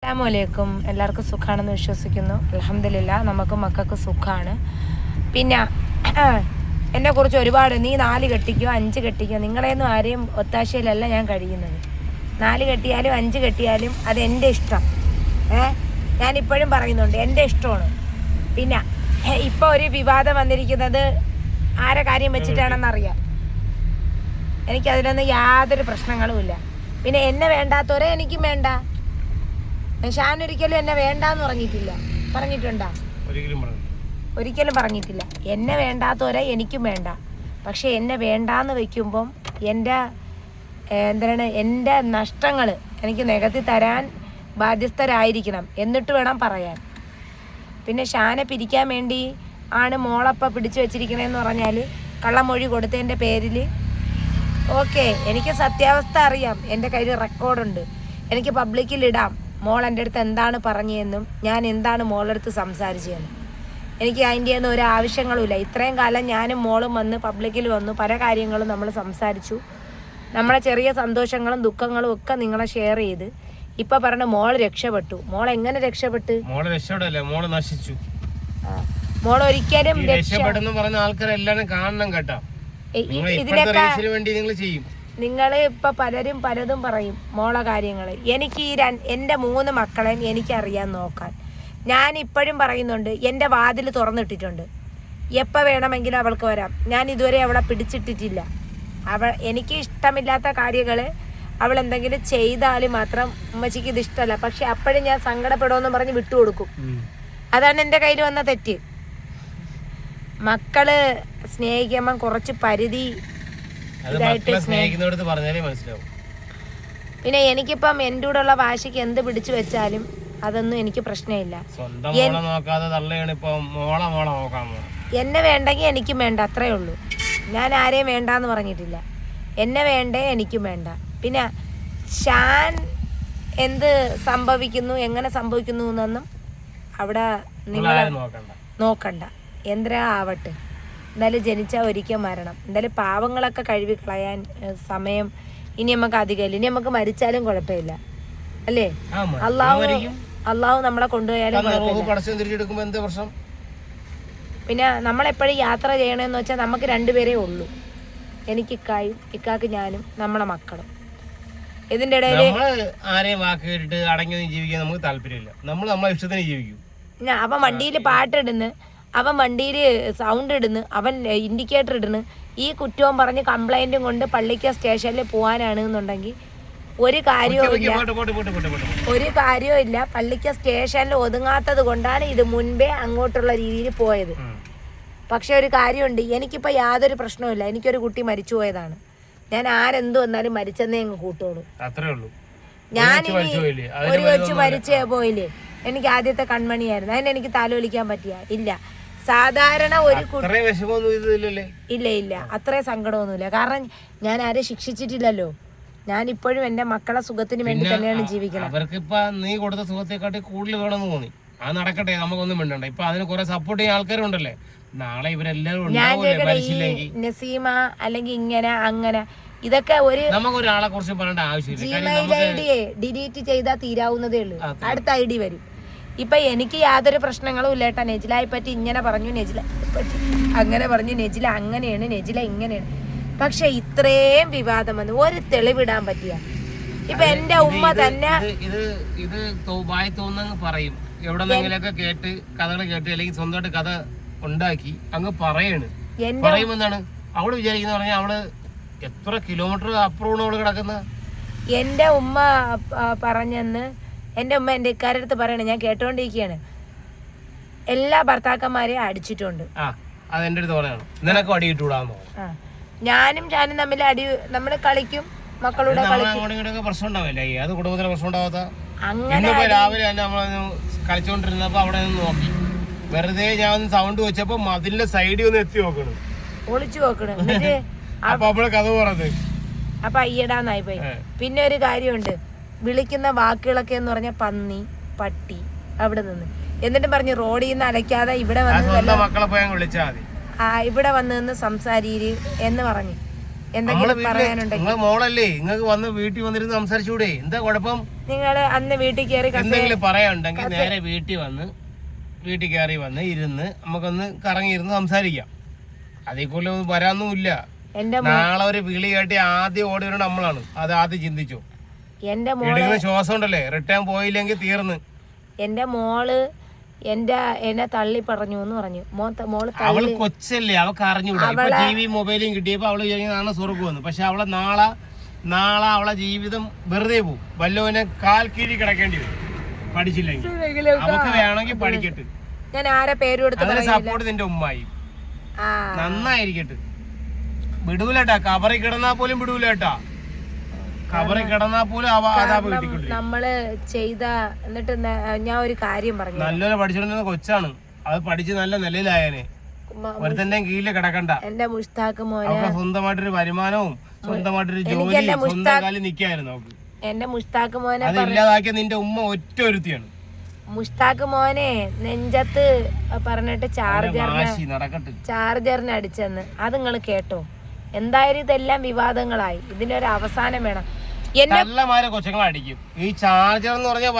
അസ്സലാമലൈക്കും. എല്ലാവർക്കും സുഖമാണെന്ന് വിശ്വസിക്കുന്നു. അൽഹംദുലില്ലാ നമുക്ക് മക്കൾക്ക് സുഖമാണ്. പിന്നെ എന്നെക്കുറിച്ച് ഒരുപാട് നീ 4 കെട്ടിക്കോ 5 കെട്ടിക്കോ, നിങ്ങളെയൊന്നും ആരെയും ഒത്താശയിലല്ല ഞാൻ കഴിയുന്നത്. 4 കെട്ടിയാലും 5 കെട്ടിയാലും അത് എൻ്റെ ഇഷ്ടം. ഞാനിപ്പോഴും പറയുന്നുണ്ട്, എൻ്റെ ഇഷ്ടമാണ്. പിന്നെ ഇപ്പോൾ ഒരു വിവാദം വന്നിരിക്കുന്നത് ആരെ കാര്യം വെച്ചിട്ടാണെന്നറിയാം. എനിക്കതിലൊന്നും യാതൊരു പ്രശ്നങ്ങളുമില്ല. പിന്നെ എന്നെ വേണ്ടാത്തവരെ എനിക്കും വേണ്ട. ഷാൻ ഒരിക്കലും എന്നെ വേണ്ടാന്ന് പറഞ്ഞിട്ടുണ്ടോ? ഒരിക്കലും പറഞ്ഞിട്ടില്ല. എന്നെ വേണ്ടാത്തവരെ എനിക്കും വേണ്ട. പക്ഷെ എന്നെ വേണ്ടാന്ന് വെക്കുമ്പം എൻ്റെ നഷ്ടങ്ങൾ എനിക്ക് നികത്തി തരാൻ ബാധ്യസ്ഥരായിരിക്കണം, എന്നിട്ട് വേണം പറയാൻ. പിന്നെ ഷാനെ പിരിക്കാൻ വേണ്ടി ആണ് മോളപ്പം പിടിച്ചു വെച്ചിരിക്കണേന്ന് പറഞ്ഞാൽ കള്ളമൊഴി കൊടുത്തതിൻ്റെ പേരിൽ ഓക്കെ, എനിക്ക് സത്യാവസ്ഥ അറിയാം. എൻ്റെ കയ്യിൽ റെക്കോർഡുണ്ട്. എനിക്ക് പബ്ലിക്കിൽ ഇടാം മോൾ എൻ്റെ അടുത്ത് എന്താണ് പറഞ്ഞതെന്നും ഞാൻ എന്താണ് മോളുടെ അടുത്ത് സംസാരിച്ചതെന്നും. എനിക്ക് അതിൻ്റെ ഒന്നും ഒരു ആവശ്യങ്ങളുമില്ല. ഇത്രയും കാലം ഞാനും മോളും വന്ന് പബ്ലിക്കിൽ വന്നു, പല കാര്യങ്ങളും നമ്മൾ സംസാരിച്ചു. നമ്മളെ ചെറിയ സന്തോഷങ്ങളും ദുഃഖങ്ങളും ഒക്കെ നിങ്ങളെ ഷെയർ ചെയ്ത് ഇപ്പം പറഞ്ഞ മോൾ രക്ഷപ്പെട്ടു. മോൾ എങ്ങനെ രക്ഷപ്പെട്ടു? മോള് നശിച്ചു. മോൾ ഒരിക്കലും രക്ഷപ്പെടുന്നു പറഞ്ഞ ആൾക്കാരെല്ലാം കാണണം കേട്ടോ. ഇതിനൊക്കെ നിങ്ങൾ ഇപ്പം പലതും പറയും മോളെ കാര്യങ്ങൾ. എനിക്ക് എൻ്റെ 3 മക്കളെയും എനിക്കറിയാൻ നോക്കാൻ. ഞാൻ ഇപ്പോഴും പറയുന്നുണ്ട്, എൻ്റെ വാതിൽ തുറന്നിട്ടിട്ടുണ്ട്. എപ്പോൾ വേണമെങ്കിലും അവൾക്ക് വരാം. ഞാൻ ഇതുവരെ അവളെ പിടിച്ചിട്ടിട്ടില്ല. എനിക്ക് ഇഷ്ടമില്ലാത്ത കാര്യങ്ങൾ അവൾ എന്തെങ്കിലും ചെയ്താൽ മാത്രം ഉമ്മച്ചിക്ക് ഇത് ഇഷ്ടമല്ല. പക്ഷെ അപ്പോഴും ഞാൻ സങ്കടപ്പെടുമെന്ന് പറഞ്ഞ് വിട്ടുകൊടുക്കും. അതാണ് എൻ്റെ കയ്യിൽ വന്ന തെറ്റ്. മക്കള് സ്നേഹിക്കുമ്പം കുറച്ച് പരിധി പിന്നെ എനിക്കിപ്പം എൻ്റെ കൂടെയുള്ള വാശിക്ക് എന്ത് പിടിച്ചു വെച്ചാലും അതൊന്നും എനിക്ക് പ്രശ്നമില്ല. എന്നെ വേണ്ടെങ്കിൽ എനിക്കും വേണ്ട, അത്രേ ഉള്ളൂ. ഞാൻ ആരെയും വേണ്ടാന്ന് പറഞ്ഞിട്ടില്ല. എന്നെ വേണ്ടേ എനിക്കും വേണ്ട. പിന്നെ ഷാൻ എന്ത് സംഭവിക്കുന്നു എങ്ങനെ സംഭവിക്കുന്നു എന്നൊന്നും അവിടെ നിങ്ങൾ നോക്കണ്ട. എന്തിനാ ആവട്ടെ, എന്തായാലും ജനിച്ചാൽ ഒരിക്കൽ മരണം. എന്തായാലും പാവങ്ങളൊക്കെ കഴുകി കളയാൻ സമയം ഇനി നമുക്ക് അധികമില്ല. ഇനി നമുക്ക് മരിച്ചാലും കുഴപ്പമില്ല, അല്ലേ? അള്ളാഹു നമ്മളെ കൊണ്ടുപോയാലും കുഴപ്പമില്ല. പിന്നെ നമ്മളെപ്പോഴും യാത്ര ചെയ്യണമെന്ന് വെച്ചാൽ നമുക്ക് 2 പേരേ ഉള്ളൂ. എനിക്ക് ഇക്കാക്ക് ഞാനും നമ്മളെ മക്കളും. ഇതിന്റെ ഇടയിൽ ആരെയും വാക്ക് കേട്ടിട്ട് അടങ്ങി ജീവിക്കാൻ നമുക്ക് താല്പര്യമില്ല. നമ്മൾ നമ്മളെ ഇഷ്ടത്തിന് ജീവിക്കും. അവൻ വണ്ടിയിൽ പാട്ടിടുന്നു, അവൻ വണ്ടിയിൽ സൗണ്ട് ഇടുന്നു, അവൻ ഇൻഡിക്കേറ്റർ ഇടുന്നു. ഈ കുറ്റവും പറഞ്ഞ് കംപ്ലൈൻറ്റും കൊണ്ട് പള്ളിക്ക സ്റ്റേഷനിൽ പോകാനാണ് എന്നുണ്ടെങ്കിൽ ഒരു കാര്യവും ഇല്ല. പള്ളിക്ക സ്റ്റേഷനിൽ ഒതുങ്ങാത്തത് കൊണ്ടാണ് ഇത് മുൻപേ അങ്ങോട്ടുള്ള രീതിയിൽ പോയത്. പക്ഷെ ഒരു കാര്യമുണ്ട്, എനിക്കിപ്പോൾ യാതൊരു പ്രശ്നവുമില്ല. എനിക്കൊരു കുട്ടി മരിച്ചു പോയതാണ്. ഞാൻ ആരെന്തു വന്നാലും മരിച്ചെന്നേ അങ്ങ് കൂട്ടുള്ളൂ. ഞാനിനി ഒരു കൊച്ചു മരിച്ചേ പോയില്ലേ, എനിക്ക് ആദ്യത്തെ കൺമണിയായിരുന്നു. അതിനെനിക്ക് താലോലിക്കാൻ ഇല്ല. സാധാരണ ഒരു ഇല്ല അത്രയും സങ്കടമൊന്നുമില്ല. കാരണം ഞാൻ ആരെ ശിക്ഷിച്ചിട്ടില്ലല്ലോ. ഞാൻ ഇപ്പോഴും എന്റെ മക്കളെ സുഖത്തിന് വേണ്ടി തന്നെയാണ് ജീവിക്കുന്നത്. അവർക്കിപ്പോ നീ കൊടുത്ത സുഖത്തെക്കാട്ടി കൂടുതൽ വേണമെന്ന് തോന്നി. അത് നടക്കട്ടെ, നമുക്കൊന്നും വേണ്ടണ്ട. ഇപ്പൊ അതിന് കുറെ സപ്പോർട്ട് ചെയ്യാൻ ആൾക്കാരുണ്ടല്ലേ. നാളെ ഇവരെല്ലാവരും ഞാൻ നസീമ അല്ലെങ്കിൽ ഇങ്ങനെ അങ്ങനെ ഇതൊക്കെ ഒരു നമുക്കൊരാളെ കുറിച്ച് പറയേണ്ട ആവശ്യമില്ല. ജിമെയിൽ ID ഡിലീറ്റ് ചെയ്താൽ തീരാവുന്നതേ ഉള്ളൂ. അടുത്ത ID വരും. ഇപ്പൊ എനിക്ക് യാതൊരു പ്രശ്നങ്ങളും ഇല്ല കേട്ടാ. നെജിലയെ പറ്റി ഇങ്ങനെ പറഞ്ഞു, നെജില പറ്റി അങ്ങനെ പറഞ്ഞു, നെജില അങ്ങനെയാണ്, നെജില ഇങ്ങനെയാണ്. പക്ഷെ ഇത്രയും വിവാദം വന്ന് ഒരു തെളിവിടാൻ പറ്റിയ. ഇപ്പൊ എന്റെ ഉമ്മ തന്നെ ഇത് വായി തോന്നുന്നു പറയും. എവിടെന്നെങ്കിലൊക്കെ കേട്ട് കഥകൾ കേട്ട് അല്ലെങ്കിൽ സ്വന്തമായിട്ട് കഥ ഉണ്ടാക്കി അങ്ങ് പറയുമെന്നാണ് അവള് വിചാരിക്കുന്ന. പറഞ്ഞാൽ അവള് എത്ര കിലോമീറ്റർ അപ്പുറമാണ് അവള് കിടക്കുന്ന. എന്റെ ഉമ്മ പറഞ്ഞെന്ന് എൻ്റെ ഉമ്മ എൻ്റെ ഇക്കാരുടെ അടുത്ത് പറയണേ, ഞാൻ കേട്ടോണ്ടിരിക്കുകയാണ്. എല്ലാ ഭർത്താക്കന്മാരെയും അടിച്ചിട്ടുണ്ട്. ഞാനും തമ്മിൽ അടി, നമ്മള് കളിക്കും, മക്കളൂടെ കളിക്കും. അങ്ങനെ രാവിലെ തന്നെ കളിച്ചോണ്ടിരുന്നപ്പോ അവിടെ നിന്ന് നോക്കി, വെറുതെ ഞാൻ സൗണ്ട് വെച്ചപ്പോ മതിലിന്റെ സൈഡിൽ ഒന്ന് എത്തി നോക്കണം, ഒളിച്ചു നോക്കണം. എന്നിട്ട് കഥ പറഞ്ഞത് അപ്പൊ അയ്യടാന്നായി പോയി. പിന്നെ ഒരു കാര്യമുണ്ട്, വിളിക്കുന്ന വാക്കുകളൊക്കെ എന്ന് പറഞ്ഞ പന്നി, പട്ടി, അവിടെ നിന്ന്. എന്നിട്ട് പറഞ്ഞു റോഡിൽ നിന്ന് അലക്കാതെ ഇവിടെ വന്ന് ഇവിടെ വന്ന് നിന്ന് സംസാരീര് എന്ന് പറഞ്ഞു. എന്തെങ്കിലും പറയാനുണ്ടെങ്കിൽ നിങ്ങളെ മോളല്ലേ, നിങ്ങൾക്ക് വന്ന് വീട്ടിൽ വന്നിരുന്ന് സംസാരിച്ചൂടെ? എന്താ കുഴപ്പം? നിങ്ങള് അന്ന് വീട്ടിൽ കയറി എന്തെങ്കിലും പറയാനുണ്ടെങ്കിൽ നേരെ വീട്ടിൽ കയറി വന്ന് ഇരുന്ന് നമുക്കൊന്ന് കറങ്ങിയിരുന്ന് സംസാരിക്കാം. അതേ കൂടുതൽ വരാനൊന്നുമില്ല. നാളെ ഒരു വിളി കേട്ടി ആദ്യം ഓടി വരണം നമ്മളാണ്. അത് ആദ്യം ചിന്തിച്ചോ. എടുക്കുന്ന ശ്വാസം ഉണ്ടല്ലേ, റിട്ടേൺ പോയില്ലെങ്കിൽ തീർന്ന്. എന്റെ മോള് എന്നെ തള്ളി പറഞ്ഞു എന്ന് പറഞ്ഞു. മോള് അവള് കൊച്ചല്ലേ, അവൾക്ക് അറിഞ്ഞൂടാ. ഇപ്പൊ ടിവി മൊബൈലും കിട്ടിയപ്പോ അവള് വിചാരിക്കുന്നതാണ് സ്വർഗ്ഗം വന്നു. പക്ഷെ അവളെ നാളെ അവളെ ജീവിതം വെറുതെ പോവും. വല്ലവനെ കാൽ കീഴി കിടക്കേണ്ടി വരും പഠിച്ചില്ലെങ്കിൽ. അവക്ക് വേണമെങ്കിൽ പഠിക്കട്ടെ. ഞാൻ ആരെ പേര് കൊടുത്ത് സപ്പോർട്ട് നിന്റെ ഉമ്മായി നന്നായിരിക്കട്ടെ. വിടൂലട്ടാ, കബറി കിടന്നാ പോലും വിടൂലട്ടാ. കബറി കിടന്നാ പോലും നമ്മള് ചെയ്ത. എന്നിട്ട് ഞാൻ ഒരു കാര്യം പറഞ്ഞു, നല്ലപോലെ പഠിച്ചിരുന്ന കൊച്ചാണ്. അത് പഠിച്ച് നല്ല നിലയിലായനെ. ഒരുത്തന്റെ കീഴില് കിടക്കണ്ട. എന്റെ മുഷ്താഖ് മോനെ സ്വന്തമായിട്ടൊരു വരുമാനവും സ്വന്തമായിട്ടൊരു ജോലി സ്വന്തം കാലിൽ നിക്കായിരുന്നു അവക്ക്. എന്റെ മുഷ്താഖ് മോനെ അതില്ലാതാക്കിയ നിന്റെ ഉമ്മ ഒറ്റ ഒരുത്തിയാണ്. മുഷ്താഖ് മോനെ നെഞ്ചത്ത് പറഞ്ഞിട്ട് ചാർജറിന് അടിച്ചെന്ന്. അത് നിങ്ങൾ കേട്ടോ? എന്തായാലും ഇതെല്ലാം വിവാദങ്ങളായി. ഇതിനൊരു അവസാനം വേണം. കൊച്ചുങ്ങളെ അടിക്കും. ഈ ചാർജർ എന്ന് പറഞ്ഞാൽ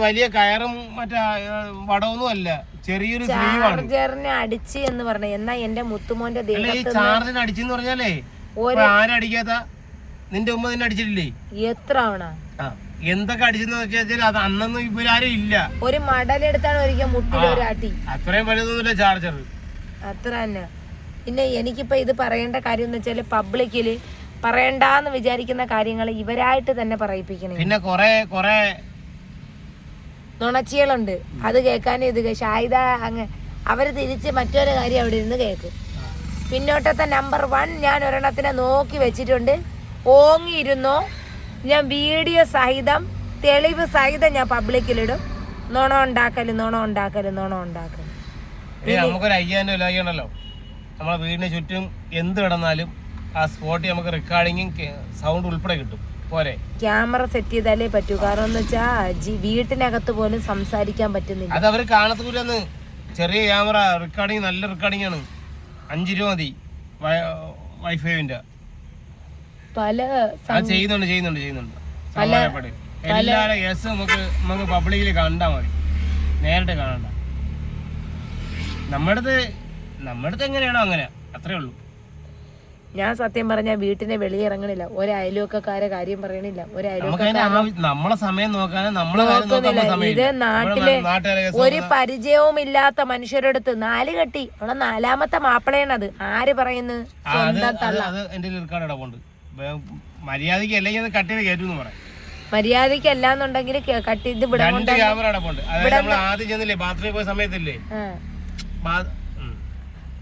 വലിയ കയറും മറ്റേ വടമൊന്നും അല്ല, ചെറിയൊരു ചാർജറിനെ അടിച്ച് എന്ന് പറഞ്ഞ. എന്നാ എന്റെ മുത്തുമോന്റെ ചാർജറിന് അടിച്ചെന്ന് പറഞ്ഞാലേ ആരടിക്കാത്ത നിന്റെ ഉമ്മ നിന്നെ അടിച്ചിട്ടില്ലേ? എത്ര ആവണ എന്തൊക്കെ അടിച്ചെന്ന് വെച്ചാൽ അത് അന്നൊന്നും ഇവരാരും ഇല്ല. ഒരു മടലെടുത്താണ് ഒരിക്കൽ മുട്ടിലൊരാട്ടി. അത്രയും വലുതൊന്നുമില്ല ചാർജർ. അത്ര തന്നെ. പിന്നെ എനിക്കിപ്പോ ഇത് പറയേണ്ട കാര്യം എന്ന് വെച്ചാല് പബ്ലിക്കില് പറയണ്ടെന്ന് വിചാരിക്കുന്ന കാര്യങ്ങൾ ഇവരായിട്ട് തന്നെ പറയിപ്പിക്കണേ. പിന്നെ കൊറേ നുണച്ചികളുണ്ട്. അത് കേൾക്കാനും ഇത് ഷാഹിദ അങ്ങ് അവര് തിരിച്ച് മറ്റൊരു കാര്യം അവിടെ ഇരുന്ന് കേൾക്കും. പിന്നോട്ടത്തെ നമ്പർ 1 ഞാൻ ഒരെണ്ണത്തിനെ നോക്കി വെച്ചിട്ടുണ്ട്. ഓങ്ങിയിരുന്നോ, ഞാൻ വീഡിയോ സഹിതം തെളിവ് സഹിതം ഞാൻ പബ്ലിക്കിലിടും. നുണ ഉണ്ടാക്കല്. നമുക്കൊരു 5000 രൂപ ഉണ്ടല്ലോ, നമ്മളെ വീടിന് ചുറ്റും എന്ത് കിടന്നാലും ആ സ്പോട്ടിൽ നമുക്ക് റെക്കോർഡിങ്ങും സൗണ്ട് ഉൾപ്പെടെ കിട്ടും. പോരെ, ക്യാമറ സെറ്റ് ചെയ്താലേ പറ്റൂ. കാരണം എന്ന് വെച്ചാൽ വീട്ടിനകത്ത് പോലും സംസാരിക്കാൻ പറ്റുന്നില്ല. അത് അവര് കാണത്തില്ലെന്ന്. ചെറിയ ക്യാമറ റെക്കോർഡിങ്, നല്ല റെക്കോർഡിംഗ് ആണ്. 5 രൂപ മതി വൈഫൈവിന്റെ. ചെയ്യുന്നുണ്ട് എല്ലാവരുടെ കേസ് നമുക്ക് പബ്ലിക്കിൽ കണ്ടാ മതി, നേരിട്ട് കാണണ്ട. നമ്മുടെ അടുത്ത് എങ്ങനെയാണോ അങ്ങനെ, അത്രേ ഉള്ളൂ. ഞാൻ സത്യം പറഞ്ഞാൽ വീട്ടിനെ വെളിയിറങ്ങണില്ല. ഒരു അയൽവക്കക്കാരെ കാര്യം പറയണില്ല. നമ്മളെ സമയം നോക്കാനും ഇത് നാട്ടിലെ ഒരു പരിചയവും ഇല്ലാത്ത മനുഷ്യരെടുത്ത് 4 കെട്ടി. അവിടെ 4ാമത്തെ മാപ്പിളയാണത്. ആര് പറയുന്നു? മര്യാദക്ക് അല്ലെങ്കിൽ കട്ട് ചെയ്ത് കയറ്റുമെന്ന് പറയാം. മര്യാദക്ക് അല്ലാന്നുണ്ടെങ്കിൽ കട്ട് ചെയ്ത് ആദ്യം ചെന്നില്ലേ ബാത്റൂമിൽ പോയ സമയത്തില്ലേ.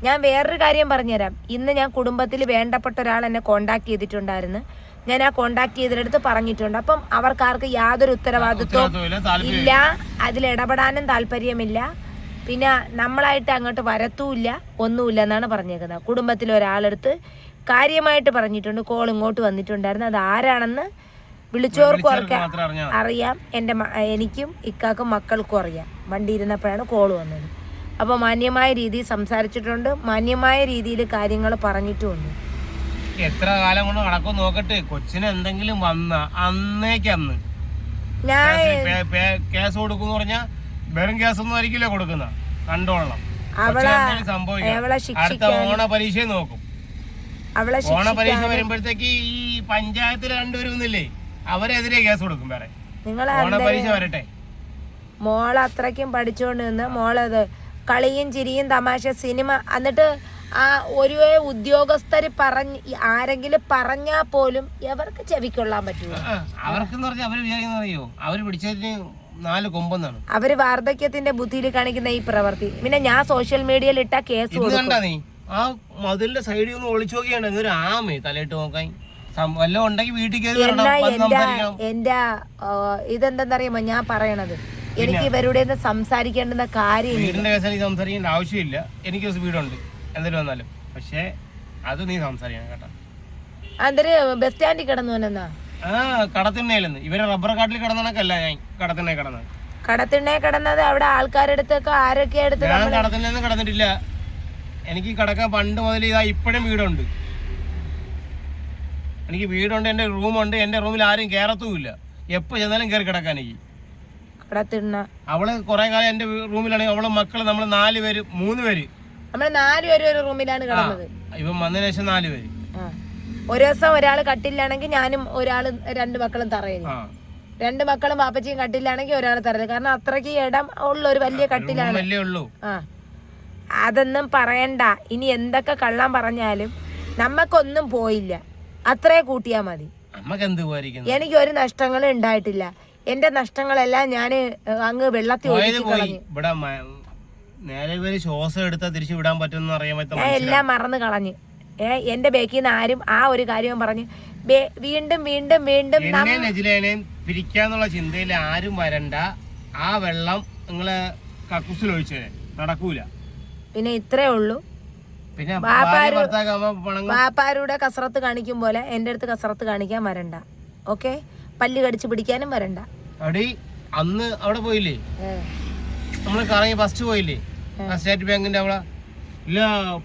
ഞാൻ വേറൊരു കാര്യം പറഞ്ഞുതരാം. ഇന്ന് ഞാൻ കുടുംബത്തിൽ വേണ്ടപ്പെട്ട ഒരാൾ എന്നെ കോണ്ടാക്ട് ചെയ്തിട്ടുണ്ടായിരുന്നു. ഞാൻ ആ കോണ്ടാക്ട് ചെയ്തിടത്ത് പറഞ്ഞിട്ടുണ്ട്. അപ്പം അവർക്കാർക്ക് യാതൊരു ഉത്തരവാദിത്വവും ഇല്ല, അതിലിടപെടാനും താല്പര്യമില്ല. പിന്നെ നമ്മളായിട്ട് അങ്ങോട്ട് വരത്തുമില്ല, ഒന്നുമില്ല എന്നാണ് പറഞ്ഞേക്കുന്നത്. കുടുംബത്തിൽ ഒരാളെടുത്ത് കാര്യമായിട്ട് പറഞ്ഞിട്ടുണ്ട്. കോൾ ഇങ്ങോട്ട് വന്നിട്ടുണ്ടായിരുന്നു. അത് ആരാണെന്ന് വിളിച്ചോർക്കും അറിയാം. എനിക്കും ഇക്കാക്കും മക്കൾക്കും അറിയാം. വണ്ടി ഇരുന്നപ്പോഴാണ് കോൾ വന്നത്. അപ്പോൾ മാന്യമായ രീതിയിൽ സംസാരിച്ചിട്ടുണ്ട്, മാന്യമായ രീതിയിൽ കാര്യങ്ങൾ പറഞ്ഞിട്ടുമുണ്ട്. എത്ര കാലം കൊണ്ട് നടക്കും നോക്കട്ടെ. കൊച്ചിന് എന്തെങ്കിലും വന്ന അന്നേക്കന്ന് ഞാൻ കേസ് കൊടുക്കും പറഞ്ഞാൽ വെറും കേസൊന്നും ആയിരിക്കില്ല കൊടുക്കുന്ന, കണ്ടോളണം. അടുത്ത ഓണ പരീക്ഷ നോക്കും. ഓണ പരീക്ഷ വരുമ്പോഴത്തേക്ക് ഈ പഞ്ചായത്തിൽ 2 വരുന്നില്ലേ, അവരെതിരെ കേസ് കൊടുക്കും. വേറെ ഓണ പരീക്ഷ വരട്ടെ. മോള് അത്രയ്ക്കും പഠിച്ചോണ്ട് നിന്ന് മോളത് കളിയും ചിരിയും തമാശ സിനിമ. എന്നിട്ട് ആ ഒരു ഉദ്യോഗസ്ഥര് ആരെങ്കിലും പറഞ്ഞാൽ പോലും എവർക്ക് ചെവിക്കൊള്ളാൻ പറ്റുമോ? അവർക്കെന്ന് പറഞ്ഞാൽ അവര് വിചാരിക്കുന്നറിയോ, അവര് പിടിച്ചതിന് 4 കൊമ്പെന്നാണ്. അവര് വാർദ്ധക്യത്തിന്റെ ബുദ്ധിയിൽ കാണിക്കുന്ന ഈ പ്രവൃത്തി. പിന്നെ ഞാൻ സോഷ്യൽ മീഡിയയിൽ ഇട്ട കേസ് കണ്ടാ നീ ആ മതിലിന്റെ സൈഡിൽ ഒന്ന് ഒളിച്ചു നോക്കിയാണ് ഒരു ആമേ തലയിട്ട് നോക്കാൻ വല്ലതും ഉണ്ടെങ്കിൽ വീട്ടിൽ എന്റെ ഇതെന്തെന്നറിയുമ്പോ ഞാൻ പറയണത്, എനിക്ക് ഇവരുടെ സംസാരിക്കേണ്ടുന്ന കാര്യം വീടിന്റെ കേസ് എനിക്ക് സംസാരിക്കേണ്ട ആവശ്യമില്ല. എനിക്ക് വീടുണ്ട് എന്തെങ്കിലും വന്നാലും. പക്ഷെ അത് നീ സംസാരിക്കണം കേട്ടോ. അതൊരു ബസ് സ്റ്റാൻഡിൽ കിടന്നു എന്നാ കടത്തിണ്ണയിലെന്ന്. ഇവരെ റബ്ബർ കാട്ടിൽ കിടന്നണക്കല്ല ഞാൻ കടത്തിണ്ണ കിടന്നത്. കടത്തിണ്ണ കിടന്നത് അവിടെ ആൾക്കാരെടുത്തൊക്കെ ആരൊക്കെ എടുത്ത് ഞാൻ കടത്തിണ്ണ കിടന്നിട്ടില്ല. എനിക്ക് കിടക്കാൻ പണ്ട് മുതൽ ഇതാ ഇപ്പോഴും വീടുണ്ട്. എനിക്ക് വീടുണ്ട്, എൻ്റെ റൂമുണ്ട്. എൻ്റെ റൂമിൽ ആരും കയറത്തുമില്ല. എപ്പോൾ ചെന്നാലും കയറി കിടക്കാൻ എനിക്ക്. അവള് കുറെ കാലം എൻ്റെ റൂമിലാണെങ്കിൽ അവളെ മക്കള് നമ്മള് 3 പേര് നമ്മള് 4 പേര് ഒരു റൂമിലാണ് കിടന്നത്. ഇവൻ വന്നതിന് ശേഷം 4 പേര്. ഒരു ദിവസം ഒരാള് കട്ടിലാണെങ്കിൽ ഞാനും 2 മക്കളും തറയില്ല. 2 മക്കളും പാപ്പച്ചിയും കട്ടിലാണെങ്കിൽ ഒരാൾ തറയില്ല. കാരണം അത്രയ്ക്ക് ഇടം ഉള്ള ഒരു വലിയ കട്ടിലാണ്. അതൊന്നും പറയണ്ട. ഇനി എന്തൊക്കെ കള്ളം പറഞ്ഞാലും നമ്മക്കൊന്നും പോയില്ല. അത്രേ കൂട്ടിയാ മതി. എനിക്ക് ഒരു നഷ്ടങ്ങളും ഉണ്ടായിട്ടില്ല. എന്റെ നഷ്ടങ്ങളെല്ലാം ഞാൻ അങ്ങ് വെള്ളത്തിൽ ഒഴുക്കി കളഞ്ഞു. ശ്വാസം എടുത്താൽ തിരിച്ചു വിടാൻ പറ്റുന്ന ഞാൻ എല്ലാം മറന്നു കളഞ്ഞു. എന്റെ ബേക്കിൽ നിന്ന് ആരും ആ ഒരു കാര്യവും പറഞ്ഞ് വീണ്ടും വീണ്ടും വീണ്ടും പിരിക്കാന്നുള്ള ചിന്തയിൽ ആരും വരണ്ട. ആ വെള്ളം നിങ്ങളെ കക്കൂസിൽ ഒഴിച്ചേ നടക്കൂല. പിന്നെ ഇത്രേ ഉള്ളൂ. പിന്നെ വാപ്പാരുടെ കസറത്ത് കാണിക്കും പോലെ എന്റെ അടുത്ത് കസറത്ത് കാണിക്കാൻ വരണ്ട. ഓക്കെ? പല്ല് കടിച്ചു പിടിക്കാനും വരണ്ട. അടി അന്ന് അവിടെ പോയില്ലേ, നമ്മള് കറങ്ങി ഫസ്റ്റ് പോയില്ലേ സ്റ്റേറ്റ് ബാങ്കിന്റെ അവിടെ? ഇല്ല,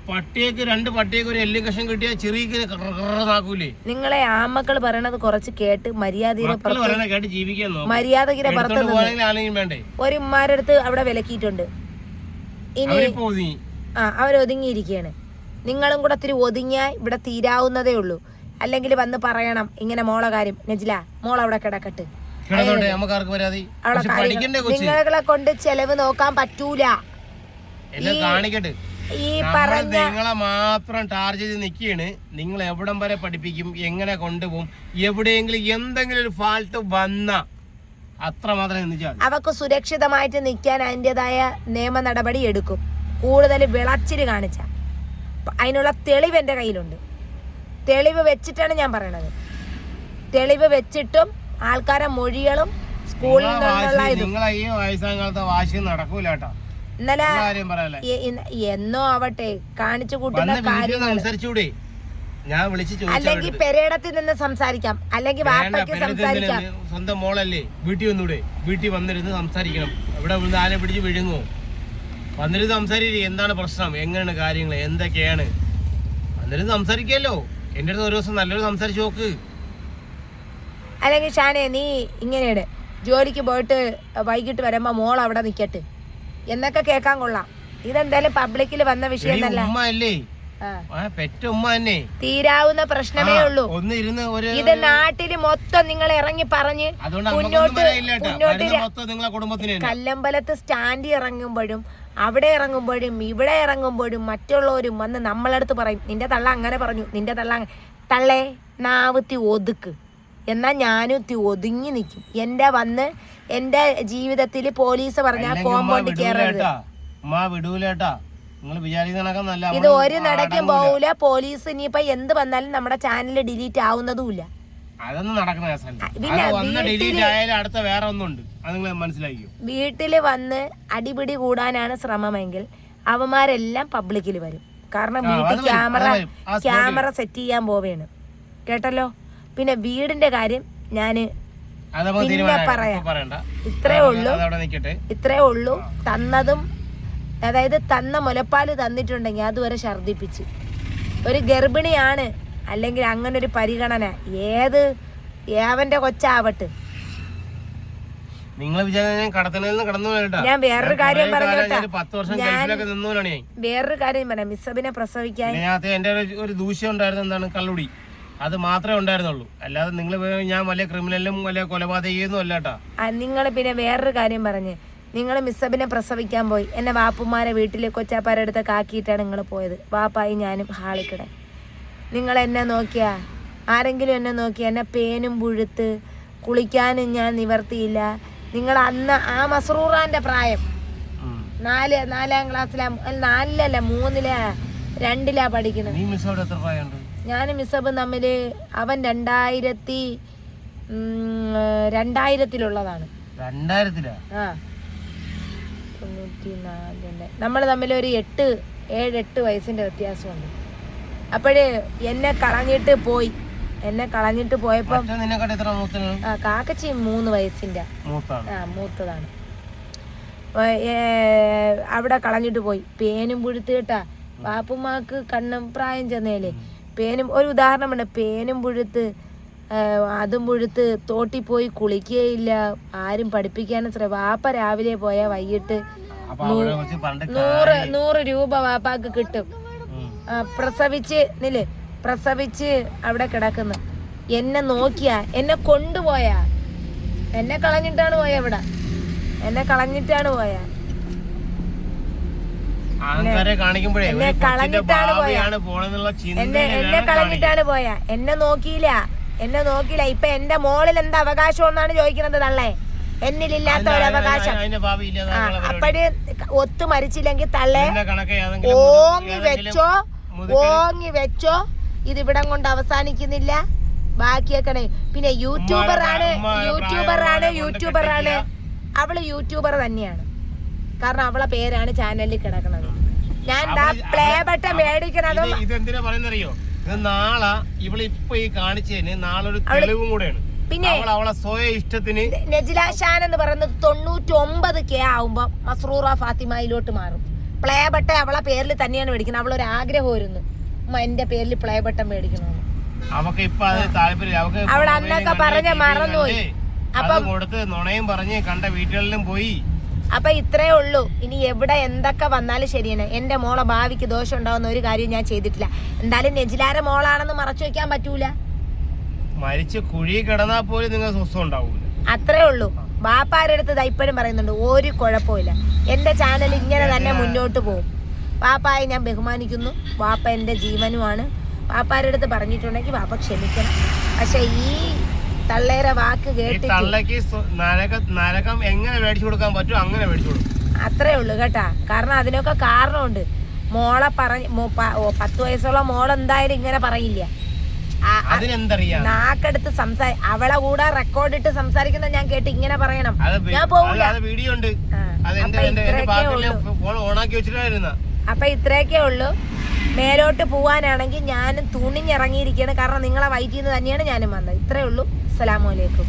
പട്ടിയൊക്കെ 2 പട്ടിയൊക്കെ ഒരു എല്ലും കഷം കിട്ടിയ ചെറിയ. നിങ്ങളെ ആമക്കൾ പറയണത് കുറച്ച് കേട്ട് കേട്ട് ജീവിക്കാൻ മര്യാദക്കിരെ ഒരു ഉമ്മാരുടെ അടുത്ത് അവിടെ വിലക്കിയിട്ടുണ്ട്. ഇനി അവരൊതുങ്ങിയിരിക്കുകയാണ്. നിങ്ങളും കൂടെ ഇത്തിരി ഒതുങ്ങിയാൽ ഇവിടെ തീരാവുന്നതേ ഉള്ളൂ. അല്ലെങ്കിൽ വന്ന് പറയണം ഇങ്ങനെ മോളെ കാര്യം, നജില മോൾ അവിടെ കിടക്കട്ട്. നിങ്ങളെ കൊണ്ട് ചെലവ് നോക്കാൻ പറ്റൂല. ഈ പറഞ്ഞ നിങ്ങളെ മാത്രം ടാർഗറ്റ് ചെയ്ത് നിൽക്കുകയാണ്. നിങ്ങൾ എവിടം വരെ പഠിപ്പിക്കും, എങ്ങനെ കൊണ്ടുപോകും, എവിടെയെങ്കിലും എന്തെങ്കിലും ഒരു ഫാൾട്ട് വന്ന അത്ര മാത്രം അവക്ക് സുരക്ഷിതമായിട്ട് നിൽക്കാൻ അതിൻ്റെതായ നിയമ നടപടി എടുക്കും. കൂടുതൽ വിളച്ചില് കാണിച്ച അതിനുള്ള തെളിവ് എൻ്റെ കയ്യിലുണ്ട്. തെളിവ് വെച്ചിട്ടാണ് ഞാൻ പറയണത്. തെളിവ് വെച്ചിട്ടും ആൾക്കാരെ മൊഴികളും സ്കൂളിൽ നിന്നുള്ള ഇന്നലെ എന്നോ ആവട്ടെ കാണിച്ചു കൂട്ടുന്ന കാര്യങ്ങൾ. അല്ലെങ്കിൽ പെരേടത്തിൽ നിന്ന് സംസാരിക്കാം, അല്ലെങ്കിൽ വാപ്പയ്ക്ക് സംസാരിക്കാം. സ്വന്തം മോളല്ലേ, വീട്ടിൽ വന്നൂടെ? വീട്ടിൽ വന്നിരുന്ന് സംസാരിക്കണം. ഇവിടെ ആരെ പിടിച്ച് വിഴുങ്ങോ? വന്നിരുന്ന് സംസാരിക്കും. എന്താണ് പ്രശ്നം, എങ്ങനെയാണ് കാര്യങ്ങൾ, എന്തൊക്കെയാണ്, വന്നിരുന്ന് സംസാരിക്കല്ലോ. എന്റെ അടുത്ത് ഒരു ദിവസം നല്ലൊരു സംസാരിച്ചു നോക്ക്. അല്ലെങ്കിൽ ഷാനെ നീ ഇങ്ങനെയാണ്, ജോലിക്ക് പോയിട്ട് വൈകിട്ട് വരുമ്പോ മോൾ അവിടെ നിക്കട്ടെ എന്നൊക്കെ കേൾക്കാൻ കൊള്ളാം. ഇതെന്തായാലും പബ്ലിക്കിൽ വന്ന വിഷയം തീരാവുന്ന പ്രശ്നമേ ഉള്ളൂ. ഇത് നാട്ടില് മൊത്തം നിങ്ങൾ ഇറങ്ങി പറഞ്ഞ് കല്ലമ്പലത്ത് സ്റ്റാൻഡ് ഇറങ്ങുമ്പോഴും അവിടെ ഇറങ്ങുമ്പോഴും ഇവിടെ ഇറങ്ങുമ്പോഴും മറ്റുള്ളവരും വന്ന് നമ്മളടുത്ത് പറയും നിന്റെ തള്ള അങ്ങനെ പറഞ്ഞു, നിന്റെ തള്ളേ നാവുത്തി ഒതുക്ക്. എന്നാൽ ഞാനും ഒതുങ്ങി നിൽക്കും. എന്റെ ജീവിതത്തിൽ പോലീസ് പറഞ്ഞാൽ കോമ്പൗണ്ട് കയറരുത്. ഇത് ഒരു നടക്കും പോകൂല. പോലീസ് ഇനിയിപ്പോ എന്ത് വന്നാലും നമ്മുടെ ചാനൽ ഡിലീറ്റ് ആവുന്നതുമില്ല. വീട്ടില് വന്ന് അടിപിടി കൂടാനാണ് ശ്രമമെങ്കിൽ അവന്മാരെല്ലാം പബ്ലിക്കിൽ വരും. കാരണം വീട്ടിൽ ക്യാമറ സെറ്റ് ചെയ്യാൻ പോവേണ്. കേട്ടല്ലോ? പിന്നെ വീടിന്റെ കാര്യം ഞാന് പിന്നെ പറയാം. ഇത്രേ ഉള്ളൂ. തന്നതും, അതായത് തന്ന മുലപ്പാല് തന്നിട്ടുണ്ടെങ്കിൽ അതുവരെ ഛർദിപ്പിച്ച്. ഒരു ഗർഭിണിയാണ് അല്ലെങ്കിൽ അങ്ങനെ ഒരു പരിഗണന ഏവന്റെ കൊച്ചാവട്ടെ. ഞാൻ വേറൊരു കാര്യം പറയാം. മിസ്സബിനെ പ്രസവിക്കാൻ എന്റെ ഒരു ദൂഷ്യം ഉണ്ടായിരുന്നു. എന്താണ്? കള്ളുടി. അത് മാത്രമേ ഉണ്ടായിരുന്നുള്ളൂ. അല്ലാതെ നിങ്ങൾ ഞാൻ വലിയ ക്രിമിനലും വലിയ കൊലപാതകയൊന്നും അല്ലാട്ടാ. നിങ്ങൾ പിന്നെ വേറൊരു കാര്യം പറഞ്ഞ്, നിങ്ങൾ മിസ്സബിനെ പ്രസവിക്കാൻ പോയി. എന്നെ വാപ്പുമാരെ വീട്ടിൽ കൊച്ചാപ്പാരുടെ അടുത്തൊക്കെ ആക്കിയിട്ടാണ് നിങ്ങൾ പോയത്. വാപ്പായി ഞാനും ഹാളിക്കിടെ. നിങ്ങൾ എന്നെ നോക്കിയാ, ആരെങ്കിലും എന്നെ നോക്കിയാ? എന്നെ പേനും പുഴുത്ത് കുളിക്കാനും ഞാൻ നിവർത്തിയില്ല. നിങ്ങൾ അന്ന് ആ മസ്റൂറാന്റെ പ്രായം 4-4 ക്ലാസ്സിലാ, 4-ലല്ല 3-ലാ 2-ലാ പഠിക്കുന്നത്. ഞാനും മിസ്സബും തമ്മിൽ അവൻ 2000-ലുള്ളതാണ്. 94 നമ്മൾ തമ്മിൽ ഒരു 7-8 വയസ്സിന്റെ വ്യത്യാസമുണ്ട്. അപ്പോഴേ എന്നെ കളഞ്ഞിട്ട് പോയപ്പോ കാക്കച്ചി 3 വയസ്സിന്റെ മൂത്തതാണ്. അവിടെ കളഞ്ഞിട്ട് പോയി. പേനും പുഴുത്ത് കേട്ടാ. വാപ്പുമാക്ക് കണ്ണും പ്രായം ചെന്നേലേ പേനും ഒരു ഉദാഹരണമുണ്ട്, പേനും പുഴുത്ത് അതും പുഴുത്ത് തോട്ടി പോയി കുളിക്കുകയില്ല, ആരും പഠിപ്പിക്കാനും വാപ്പ രാവിലെ പോയാൽ വൈകിട്ട് 100 രൂപ വാപ്പാക്ക് കിട്ടും. പ്രസവിച്ച് അവിടെ കിടക്കുന്നു. എന്നെ നോക്കിയാ, എന്നെ കൊണ്ടുപോയാ, എന്നെ കളഞ്ഞിട്ടാണ് പോയ ഇവിടെ, എന്നെ കളഞ്ഞിട്ടാണ് പോയാ, എന്നെ കളഞ്ഞിട്ടാണ് പോയാ. എന്നെ നോക്കിയില്ല. ഇപ്പൊ എന്റെ മോളിൽ എന്താ അവകാശം എന്നാണ് ചോദിക്കുന്നത് തള്ളേ. എന്നിലില്ലാത്ത ഒരു അവകാശം. അപ്പഴ് ഒത്തു മരിച്ചില്ലെങ്കിൽ തള്ളേ ഓങ്ങി വെച്ചോ, ഇതിവിടം കൊണ്ട് അവസാനിക്കുന്നില്ല, ബാക്കിയേക്കണേ. പിന്നെ യൂട്യൂബറാണ്. അവള് യൂട്യൂബർ തന്നെയാണ്, കാരണം അവളെ പേരാണ് ചാനലിൽ കിടക്കുന്നത്. ഞാൻ പ്ലേ ബട്ടൺ മേടിക്കണതും ഇതെന്തിനാ പറയുന്നറിയോ, ഇത് നാളെ ഇവളിപ്പൊ ഈ കാണിച്ചതിന് നാളെ ഒരു തെളിവും കൂടെയാണ്. പിന്നെ അവളെ സ്വയം ഇഷ്ടത്തിന് നജില ഷാൻ എന്ന് പറയുന്നത് 99K ആവുമ്പോ മസ്റൂറ ഫാത്തിമയിലോട്ട് മാറും. പ്ലേ ബട്ടൺ അവളെ പേരിൽ തന്നെയാണ് മേടിക്കുന്നത്. അവളൊരു ആഗ്രഹം വരുന്നു, എന്റെ പേരിൽ പ്ലേ ബട്ടൺ മേടിക്കണമെന്ന്. അവക്ക് ഇപ്പൊ അത് താല്പര്യം. അവൾ അന്നൊക്കെ പറഞ്ഞ മറന്നുപോയി. അപ്പൊ കൊടുത്ത് നുണയും പറഞ്ഞ് കണ്ട വീട്ടുകളിലും പോയി. അപ്പൊ ഇത്രേ ഉള്ളൂ. ഇനി എവിടെ എന്തൊക്കെ വന്നാലും ശരിയാണ്, എന്റെ മോളെ ഭാവിക്ക് ദോഷം ഉണ്ടാവുന്ന ഒരു കാര്യം ഞാൻ ചെയ്തിട്ടില്ല. എന്തായാലും നെജിലാരെ മോളാണെന്ന് മറച്ചു വെക്കാൻ പറ്റൂല. മരിച്ച് കുഴി കിടന്നാ പോലും നിങ്ങൾ സ്വസ്ഥം ഉണ്ടാവൂല. അത്രേ ഉള്ളൂ. ബാപ്പാരുടെ അടുത്ത് ഇപ്പോഴും പറയുന്നുണ്ട്, ഒരു കുഴപ്പമില്ല, എന്റെ ചാനൽ ഇങ്ങനെ തന്നെ മുന്നോട്ട് പോകും. ബാപ്പായെ ഞാൻ ബഹുമാനിക്കുന്നു, ബാപ്പ എന്റെ ജീവനുമാണ്. ബാപ്പാരുടെ അടുത്ത് പറഞ്ഞിട്ടുണ്ടെങ്കിൽ ബാപ്പ ക്ഷമിക്കണം. പക്ഷെ ഈ തള്ളേരെ വാക്ക് കേട്ടിട്ട് നരകം എങ്ങനെ മേടിച്ചു കൊടുക്കാൻ പറ്റും അങ്ങനെ മേടിച്ചു കൊടുക്കും. അത്രേ ഉള്ളൂ കേട്ടാ. കാരണം അതിനൊക്കെ കാരണമുണ്ട്. മോളെ 10 വയസ്സുള്ള മോളെന്തായാലും ഇങ്ങനെ പറയില്ല. നാക്കെടുത്ത് അവളെ കൂടെ റെക്കോർഡ് ഇട്ട് സംസാരിക്കുന്ന ഞാൻ കേട്ട് ഇങ്ങനെ പറയണം, ഞാൻ പോകില്ല. അപ്പൊ ഇത്രയൊക്കെ ഉള്ളൂ. മേലോട്ട് പോവാനാണെങ്കിൽ ഞാനും തുണിഞ്ഞിറങ്ങിയിരിക്കുകയാണ്, കാരണം നിങ്ങളെ വൈറ്റിൽ നിന്ന് തന്നെയാണ് ഞാനും വന്നത്. ഇത്രേ ഉള്ളൂ. അസ്സലാമു അലൈക്കും.